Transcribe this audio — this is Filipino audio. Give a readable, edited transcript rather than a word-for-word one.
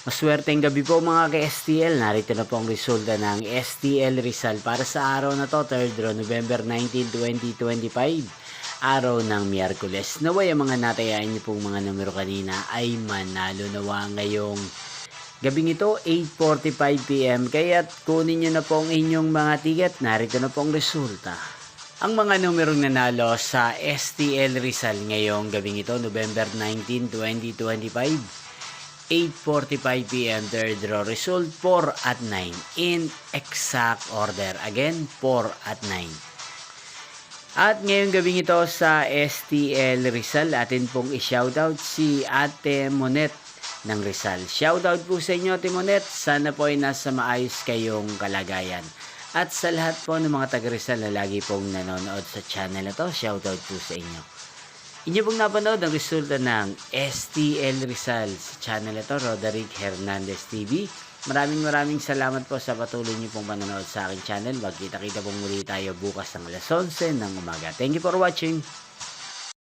Maswerteng gabi po mga ka-STL. Narito na po ang resulta ng STL Rizal para sa araw na to, 3rd November 19, 2025. Araw ng Miyerkules. Naway ang mga natayaan niyo pong mga numero kanina ay manalo nawa ngayong gabing ito, 8:45 PM. Kaya't kunin niyo na po ang inyong mga ticket. Narito na po ang resulta. Ang mga numerong nanalo sa STL Rizal ngayong gabing ito, November 19, 2025. 8:45 PM, third draw result 4 at 9 in exact order. Again, 4 at 9. At ngayong gabing ito sa STL Rizal, atin pong i-shoutout si Ate Monet ng Rizal. Shoutout po sa inyo, Ate Monet. Sana po ay nasa maayos kayong kalagayan. At sa lahat po ng mga taga Rizal na lagi pong nanonood sa channel na to, shoutout po sa inyo. Inyo pong napanood ang resulta ng STL Rizal sa channel ito, Roderick Hernandez TV. Maraming salamat po sa patuloy niyo pong panonood sa aking channel. Magkita-kita pong muli tayo bukas ng alas 11 ng umaga. Thank you for watching.